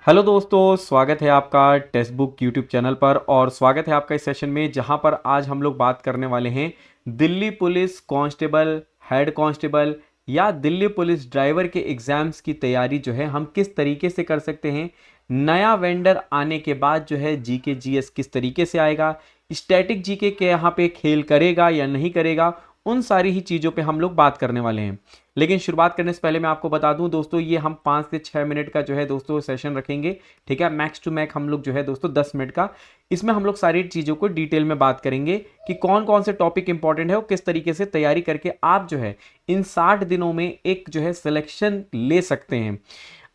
Hello दोस्तों, स्वागत है आपका टेक्स्ट बुक यूट्यूब चैनल पर। और स्वागत है आपका इस सेशन में जहां पर आज हम लोग बात करने वाले हैं Delhi police constable, head constable या दिल्ली पुलिस ड्राइवर के एग्जाम्स की तैयारी जो है हम किस तरीके से कर सकते हैं। नया वेंडर आने के बाद जो है जीके जीएस किस तरीके से आएगा, स्टैटिक जीके के यहाँ पे खेल करेगा या नहीं करेगा, उन सारी ही चीज़ों पे हम लोग बात करने वाले हैं। लेकिन शुरुआत करने से पहले मैं आपको बता दूं दोस्तों, ये हम 5 से 6 मिनट का जो है दोस्तों सेशन रखेंगे। ठीक है, मैक्स टू मैक्स हम लोग जो है दोस्तों 10 मिनट का, इसमें हम लोग सारी चीज़ों को डिटेल में बात करेंगे कि कौन कौन से टॉपिक इंपॉर्टेंट है और किस तरीके से तैयारी करके आप जो है इन 60 दिनों में एक जो है सिलेक्शन ले सकते हैं।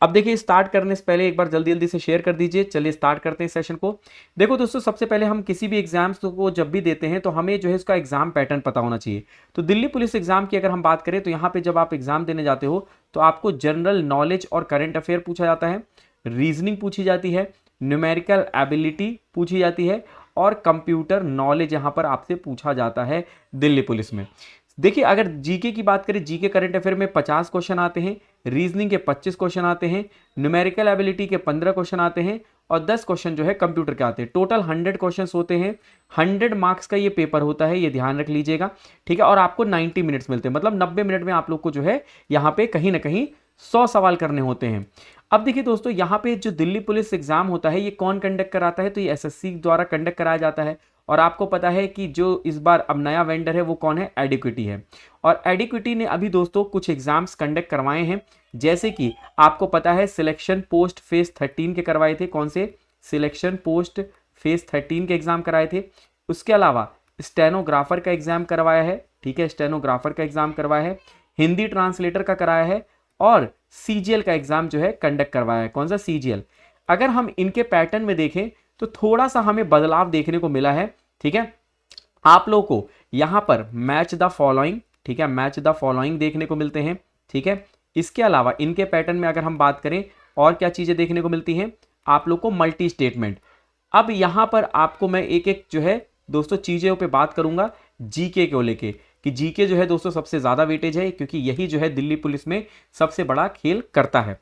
अब देखिए, स्टार्ट करने से पहले एक बार जल्दी जल्दी से शेयर कर दीजिए। चलिए स्टार्ट करते हैं सेशन को। देखो दोस्तों, सबसे पहले हम किसी भी एग्जाम्स को जब भी देते हैं तो हमें जो है इसका एग्जाम पैटर्न पता होना चाहिए। तो दिल्ली पुलिस एग्जाम की अगर हम बात करें तो यहाँ पे जब आप एग्जाम देने जाते हो तो आपको जनरल नॉलेज और करंट अफेयर पूछा जाता है, रीजनिंग पूछी जाती है, न्यूमेरिकल एबिलिटी पूछी जाती है और कंप्यूटर नॉलेज यहाँ पर आपसे पूछा जाता है दिल्ली पुलिस में। देखिए, अगर जीके की बात करें, जीके करंट अफेयर में 50 क्वेश्चन आते हैं, रीजनिंग के 25 क्वेश्चन आते हैं, न्यूमेरिकल एबिलिटी के 15 क्वेश्चन आते हैं और 10 क्वेश्चन जो है कंप्यूटर के आते हैं। टोटल 100 क्वेश्चन होते हैं। 100 मार्क्स का ये पेपर होता है, ये ध्यान रख लीजिएगा। ठीक है, और आपको 90 मिनट्स मिलते हैं, मतलब 90 मिनट में आप लोग को जो है यहाँ पे कहीं ना कहीं 100 सवाल करने होते हैं। अब देखिए दोस्तों, यहाँ पे जो दिल्ली पुलिस एग्जाम होता है ये कौन कंडक्ट कराता है, तो ये एसएससी द्वारा कंडक्ट कराया जाता है। और आपको पता है कि जो इस बार अब नया वेंडर है वो कौन है, एडिक्विटी है। और एडिक्विटी ने अभी दोस्तों कुछ एग्जाम्स कंडक्ट करवाए हैं, जैसे कि आपको पता है सिलेक्शन पोस्ट फेज 13 के करवाए थे। कौन से? सिलेक्शन पोस्ट फेज 13 के एग्जाम कराए थे। उसके अलावा स्टेनोग्राफर का एग्जाम करवाया है। ठीक है, स्टेनोग्राफर का एग्जाम करवाया है, हिंदी ट्रांसलेटर का कराया है और सीजीएल का एग्जाम जो है कंडक्ट करवाया है। कौन सा? सीजीएल। अगर हम इनके पैटर्न में देखें तो थोड़ा सा हमें बदलाव देखने को मिला है। ठीक है, आप लोगों को यहां पर मैच द फॉलोइंग, ठीक है, मैच द फॉलोइंग देखने को मिलते हैं। ठीक है, इसके अलावा इनके पैटर्न में अगर हम बात करें और क्या चीजें देखने को मिलती हैं, आप लोग को मल्टी स्टेटमेंट। अब यहां पर आपको मैं एक एक जो है दोस्तों चीजों पे बात करूंगा जीके को लेके, कि जीके जो है दोस्तों सबसे ज्यादा वेटेज है, क्योंकि यही जो है दिल्ली पुलिस में सबसे बड़ा खेल करता है।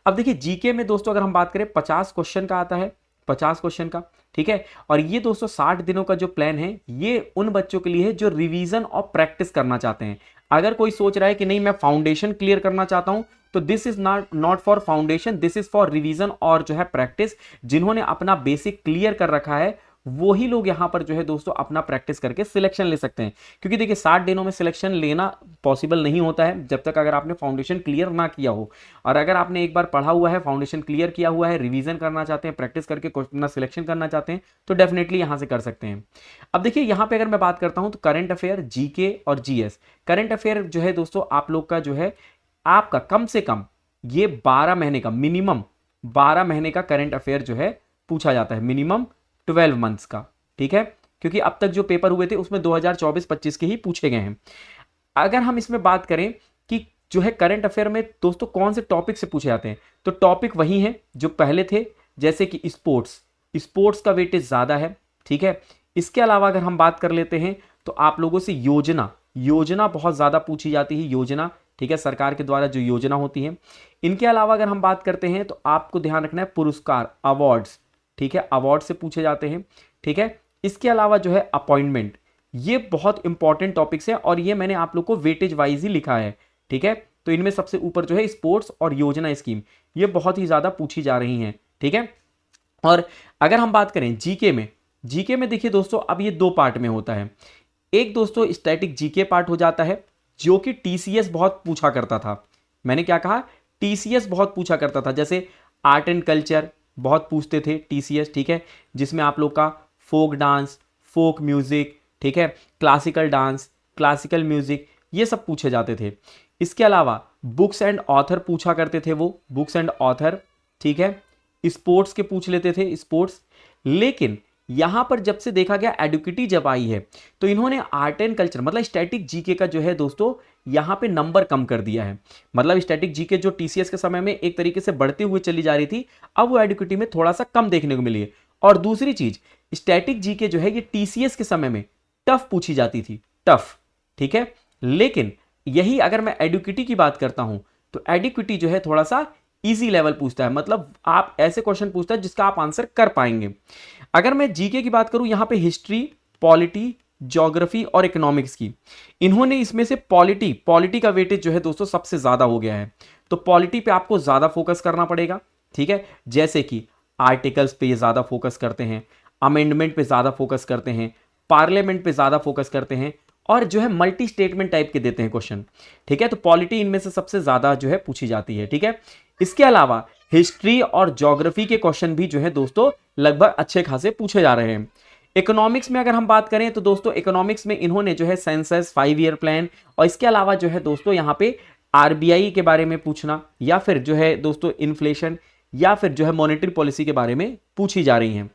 अब देखिए, जीके में दोस्तों अगर हम बात करें 50 क्वेश्चन का आता है, 50 क्वेश्चन का। ठीक है, और ये दोस्तों 60 दिनों का जो प्लान है ये उन बच्चों के लिए है जो रिवीजन और प्रैक्टिस करना चाहते हैं। अगर कोई सोच रहा है कि नहीं मैं फाउंडेशन क्लियर करना चाहता हूं, तो this is not for foundation, this is for revision और जो है प्रैक्टिस। जिन्होंने अपना बेसिक क्लियर कर रखा है वो ही लोग यहां पर जो है दोस्तों अपना प्रैक्टिस करके सिलेक्शन ले सकते हैं। क्योंकि देखिए, 60 दिनों में सिलेक्शन लेना पॉसिबल नहीं होता है जब तक अगर आपने फाउंडेशन क्लियर ना किया हो। और अगर आपने एक बार पढ़ा हुआ है, फाउंडेशन क्लियर किया हुआ है, रिवीजन करना चाहते हैं, प्रैक्टिस करके अपना सिलेक्शन करना चाहते हैं, तो डेफिनेटली यहां से कर सकते हैं। अब देखिए, यहां पे अगर मैं बात करता हूं तो करंट अफेयर, जीके और जीएस। करंट अफेयर जो है दोस्तों आप लोग का जो है आपका कम से कम ये 12 महीने का, मिनिमम 12 महीने का करंट अफेयर जो है पूछा जाता है, मिनिमम 12 मंथ्स का। ठीक है, क्योंकि अब तक जो पेपर हुए थे उसमें 2024-25 के ही पूछे गए हैं। अगर हम इसमें बात करें कि जो है करंट अफेयर में दोस्तों कौन से टॉपिक से पूछे जाते हैं, तो टॉपिक वही हैं जो पहले थे, जैसे कि स्पोर्ट्स, स्पोर्ट्स का वेटेज ज्यादा है। ठीक है, इसके अलावा अगर हम बात कर लेते हैं तो आप लोगों से योजना, योजना बहुत ज्यादा पूछी जाती है, योजना। ठीक है, सरकार के द्वारा जो योजना होती है। इनके अलावा अगर हम बात करते हैं तो आपको ध्यान रखना है पुरस्कार, अवार्ड्स। ठीक है, अवार्ड से पूछे जाते हैं। ठीक है, इसके अलावा जो है अपॉइंटमेंट, ये बहुत इंपॉर्टेंट टॉपिक्स है और ये मैंने आप लोग को वेटेज वाइज ही लिखा है। ठीक है, तो इनमें सबसे ऊपर जो है स्पोर्ट्स और योजना स्कीम, ये बहुत ही ज्यादा पूछी जा रही हैं। ठीक है, और अगर हम बात करें जीके में, जीके में देखिए दोस्तों अब ये दो पार्ट में होता है। एक दोस्तों स्टैटिक जीके पार्ट हो जाता है, जो कि टीसीएस बहुत पूछा करता था। मैंने क्या कहा? टीसीएस बहुत पूछा करता था। जैसे आर्ट एंड कल्चर बहुत पूछते थे टीसीएस। ठीक है, जिसमें आप लोग का फोक डांस, फोक म्यूजिक, ठीक है, क्लासिकल डांस, क्लासिकल म्यूजिक, ये सब पूछे जाते थे। इसके अलावा बुक्स एंड ऑथर पूछा करते थे वो, बुक्स एंड ऑथर। ठीक है, स्पोर्ट्स के पूछ लेते थे, स्पोर्ट्स। लेकिन यहां पर जब से देखा गया एडुकेटी जब आई है तो इन्होंने आर्ट एंड कल्चर मतलब स्टैटिक जीके का जो है दोस्तों यहां पे नंबर कम कर दिया है। मतलब स्टैटिक जीके जो टीसीएस के समय में एक तरीके से बढ़ते हुए चली जा रही थी, अब वो एडुकेटी में थोड़ा सा कम देखने को मिली है। और दूसरी चीज, स्टैटिक जीके जो है ये टीसीएस के समय में टफ पूछी जाती थी, टफ। ठीक है, लेकिन यही अगर मैं एडुकेटी की बात करता हूं तो एडुकेटी जो है थोड़ा सा इजी लेवल पूछता है, मतलब आप ऐसे क्वेश्चन पूछता है जिसका आप आंसर कर पाएंगे। अगर मैं जीके की बात करूं, यहां पे हिस्ट्री, पॉलिटी, ज्योग्राफी और इकोनॉमिक्स की, इन्होंने इसमें से पॉलिटी का वेटेज जो है दोस्तों सबसे ज्यादा हो गया है, तो पॉलिटी पे आपको ज्यादा फोकस करना पड़ेगा। ठीक है, जैसे कि आर्टिकल्स पे ये ज्यादा फोकस करते हैं, अमेंडमेंट पे ज्यादा फोकस करते हैं, पार्लियामेंट पे ज्यादा फोकस करते हैं, और जो है मल्टी स्टेटमेंट टाइप के देते हैं क्वेश्चन। ठीक है, तो पॉलिटी इनमें से सबसे ज्यादा जो है पूछी जाती है। ठीक है, इसके अलावा हिस्ट्री और ज्योग्राफी के क्वेश्चन भी जो है दोस्तों लगभग अच्छे खासे पूछे जा रहे हैं। इकोनॉमिक्स में अगर हम बात करें तो दोस्तों इकोनॉमिक्स में इन्होंने जो है सेंसस, 5 ईयर प्लान, और इसके अलावा जो है दोस्तों यहाँ पे आरबीआई के बारे में पूछना, या फिर जो है दोस्तों इन्फ्लेशन, या फिर जो है मॉनेटरी पॉलिसी के बारे में पूछी जा रही हैं।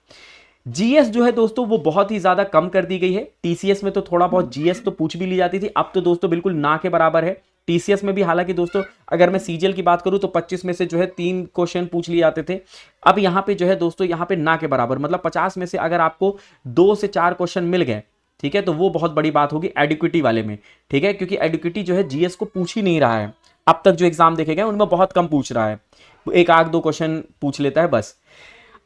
जीएस जो है दोस्तों वो बहुत ही ज्यादा कम कर दी गई है। टीसीएस में तो थोड़ा बहुत जीएस तो पूछ भी ली जाती थी, अब तो दोस्तों बिल्कुल ना के बराबर है। टीसीएस में भी हालांकि दोस्तों अगर मैं सीजीएल की बात करूं तो 25 में से जो है 3 क्वेश्चन पूछ लिए जाते थे, अब यहां पे जो है दोस्तों यहां पे ना के बराबर, मतलब 50 में से अगर आपको 2 से 4 क्वेश्चन मिल गए, ठीक है, तो वो बहुत बड़ी बात होगी एडिक्विटी वाले में। ठीक है, क्योंकि एडिक्विटी जो है जीएस को पूछ ही नहीं रहा है, अब तक जो एग्जाम देखे गए उनमें बहुत कम पूछ रहा है, एक आध 2 क्वेश्चन पूछ लेता है बस।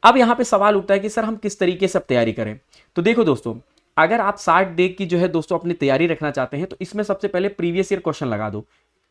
अब यहां पे सवाल उठता है कि सर हम किस तरीके से तैयारी करें। तो देखो दोस्तों, अगर आप 60 डे की जो है दोस्तों अपनी तैयारी रखना चाहते हैं तो इसमें सबसे पहले प्रीवियस ईयर क्वेश्चन लगा दो।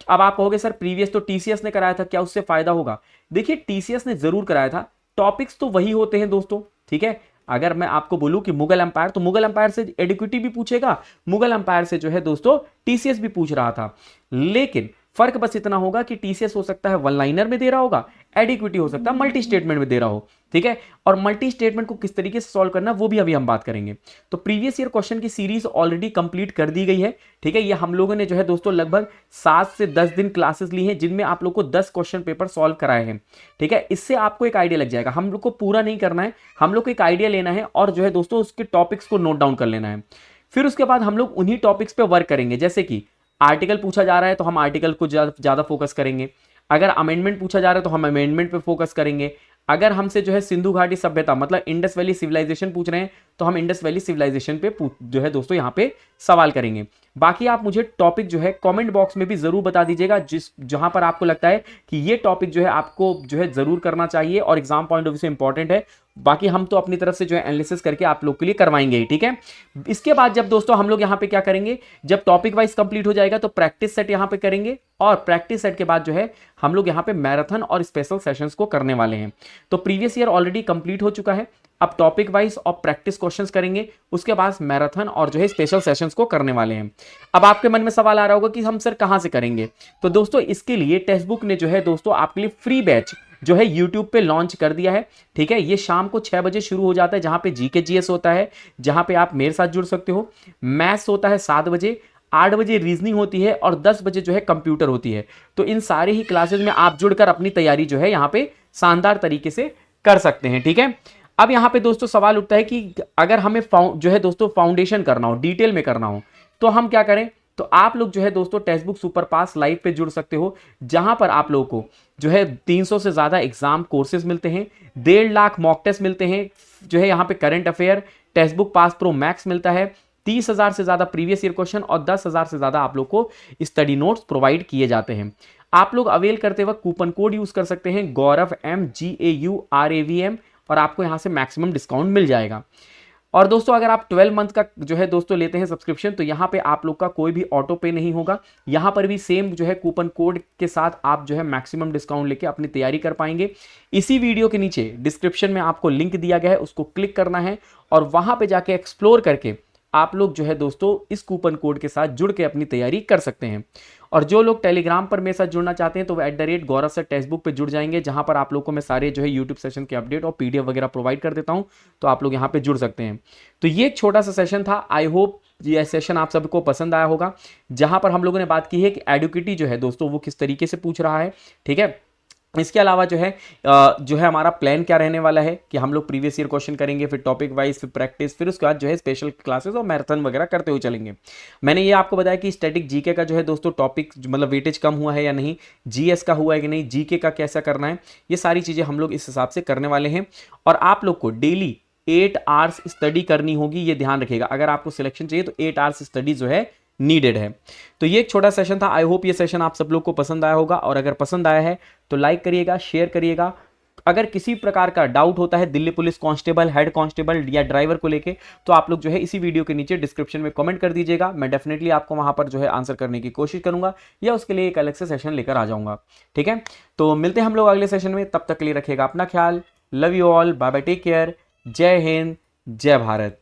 अब आप कहोगे सर प्रीवियस तो टीसीएस ने कराया था, क्या उससे फायदा होगा? देखिए टीसीएस ने जरूर कराया था, टॉपिक्स तो वही होते हैं दोस्तों। ठीक है, अगर मैं आपको बोलूं कि मुगल एम्पायर, तो मुगल एम्पायर से एडिक्विटी भी पूछेगा, मुगल एम्पायर से जो है दोस्तों टीसीएस भी पूछ रहा था, लेकिन फर्क बस इतना होगा कि टीसीएस हो सकता है वन लाइनर में दे रहा होगा, एडिक्विटी हो सकता है मल्टी स्टेटमेंट में दे रहा हो। ठीक है, और मल्टी स्टेटमेंट को किस तरीके से सॉल्व करना वो भी अभी हम बात करेंगे। तो प्रीवियस ईयर क्वेश्चन की सीरीज ऑलरेडी कंप्लीट कर दी गई है। ठीक है, ये हम लोगों ने जो है दोस्तों लगभग 7 से 10 दिन क्लासेस ली हैं, जिनमें आप लोग को 10 क्वेश्चन पेपर सॉल्व कराए हैं। ठीक है, इससे आपको एक आइडिया लग जाएगा, हम लोग को पूरा नहीं करना है, हम लोग को एक आइडिया लेना है और जो है दोस्तों उसके टॉपिक्स को नोट डाउन कर लेना है। फिर उसके बाद हम लोग उन्हीं टॉपिक्स पे वर्क करेंगे, जैसे कि आर्टिकल पूछा जा रहा है तो हम आर्टिकल को ज्यादा फोकस करेंगे, अगर अमेंडमेंट पूछा जा रहा है तो हम अमेंडमेंट पे फोकस करेंगे, अगर हमसे जो है सिंधु घाटी सभ्यता मतलब इंडस वैली सिविलाइजेशन पूछ रहे हैं तो हम इंडस वैली सिविलाइजेशन पे जो है दोस्तों यहाँ पे सवाल करेंगे। बाकी आप मुझे टॉपिक जो है कमेंट बॉक्स में भी जरूर बता दीजिएगा, जहां पर आपको लगता है कि ये टॉपिक जो है आपको जो है जरूर करना चाहिए और एग्जाम पॉइंट ऑफ व्यू से इंपॉर्टेंट है। बाकी हम तो अपनी तरफ से जो है एनालिसिस करके आप लोग के लिए करवाएंगे ही। ठीक है, इसके बाद जब दोस्तों हम लोग यहाँ पे क्या करेंगे, जब टॉपिक वाइज कंप्लीट हो जाएगा तो प्रैक्टिस सेट यहाँ पे करेंगे, और प्रैक्टिस सेट के बाद जो है हम लोग यहाँ पे मैराथन और स्पेशल सेशंस को करने वाले हैं। तो प्रीवियस ईयर ऑलरेडी कंप्लीट हो चुका है, अब टॉपिक वाइज और प्रैक्टिस क्वेश्चंस करेंगे, उसके बाद मैराथन और जो है स्पेशल सेशंस को करने वाले हैं। अब आपके मन में सवाल आ रहा होगा कि हम सर कहां से करेंगे, तो दोस्तों इसके लिए टेक्स्ट बुक ने जो है दोस्तों आपके लिए फ्री बैच जो है यूट्यूब पे लॉन्च कर दिया है। ठीक है, ये शाम को 6 बजे शुरू हो जाता है, जहां पे जीके जीएस होता है, जहां पे आप मेरे साथ जुड़ सकते हो। मैथ्स होता है 7 बजे, 8 बजे रीजनिंग होती है और 10 बजे जो है कंप्यूटर होती है। तो इन सारे ही क्लासेस में आप जुड़कर अपनी तैयारी जो है यहाँ पे शानदार तरीके से कर सकते हैं। ठीक है, अब यहाँ पे दोस्तों सवाल उठता है कि अगर हमें जो है दोस्तों फाउंडेशन करना हो, डिटेल में करना हो, तो हम क्या करें? तो आप लोग जो है दोस्तों टेक्स्ट बुक सुपर पास लाइव पे जुड़ सकते हो, जहां पर आप लोगों को जो है 300 से ज्यादा एग्जाम कोर्सेज मिलते हैं, 1.5 लाख मॉक टेस्ट मिलते हैं, जो है यहाँ पे current affair, text book pass pro max मिलता है, 30,000 से ज्यादा प्रीवियस ईयर क्वेश्चन और 10,000 से ज्यादा आप लोग को स्टडी नोट्स प्रोवाइड किए जाते हैं। आप लोग अवेल करते वक्त कूपन कोड यूज कर सकते हैं गौरव GAURAVM, और आपको यहां से मैक्सिमम डिस्काउंट मिल जाएगा। और दोस्तों अगर आप 12 मंथ का जो है दोस्तों लेते हैं सब्सक्रिप्शन, तो यहाँ पे आप लोग का कोई भी ऑटो पे नहीं होगा, यहाँ पर भी सेम जो है कूपन कोड के साथ आप जो है मैक्सिमम डिस्काउंट लेके अपनी तैयारी कर पाएंगे। इसी वीडियो के नीचे डिस्क्रिप्शन में आपको लिंक दिया गया है, उसको क्लिक करना है और वहां पे जाके एक्सप्लोर करके आप लोग जो है दोस्तों इस कूपन कोड के साथ जुड़ के अपनी तैयारी कर सकते हैं। और जो लोग टेलीग्राम पर मेरे साथ जुड़ना चाहते हैं तो वो @गौरव सर टेक्स्ट बुक पे जुड़ जाएंगे, जहां पर आप लोग को मैं सारे जो है यूट्यूब सेशन के अपडेट और पीडीएफ वगैरह प्रोवाइड कर देता हूं, तो आप लोग यहां पे जुड़ सकते हैं। तो ये एक छोटा सा सेशन था, आई होप ये सेशन आप सबको पसंद आया होगा, जहां पर हम लोगों ने बात की है कि एडुकेटी जो है दोस्तों वो किस तरीके से पूछ रहा है। ठीक है, इसके अलावा जो है हमारा प्लान क्या रहने वाला है कि हम लोग प्रीवियस ईयर क्वेश्चन करेंगे, फिर टॉपिक वाइज, फिर प्रैक्टिस, फिर उसके बाद जो है स्पेशल क्लासेस और मैराथन वगैरह करते हुए चलेंगे। मैंने ये आपको बताया कि स्टैटिक जीके का जो है दोस्तों टॉपिक मतलब वेटेज कम हुआ है या नहीं, जीएस का हुआ है कि नहीं, जीके का कैसा करना है, ये सारी चीज़ें हम लोग इस हिसाब से करने वाले हैं। और आप लोग को डेली 8 आवर्स स्टडी करनी होगी, ये ध्यान रखिएगा। अगर आपको सिलेक्शन चाहिए तो 8 आवर्स स्टडी जो है नीडेड है। तो ये एक छोटा सेशन था। आई होप ये सेशन आप सब लोग को पसंद आया होगा, और अगर पसंद आया है तो लाइक करिएगा, शेयर करिएगा। अगर किसी प्रकार का डाउट होता है Delhi police constable, head constable या ड्राइवर को लेके, तो आप लोग जो है इसी वीडियो के नीचे डिस्क्रिप्शन में कमेंट कर दीजिएगा। मैं डेफिनेटली आपको वहां पर जो है आंसर करने की कोशिश करूंगा, या उसके लिए एक अलग से सेशन लेकर आ जाऊंगा। ठीक है, तो मिलते हैं हम लोग अगले सेशन में। तब तक के लिए रखिएगा अपना ख्याल। Love you all, bye bye, take care, जय हिंद, जय भारत।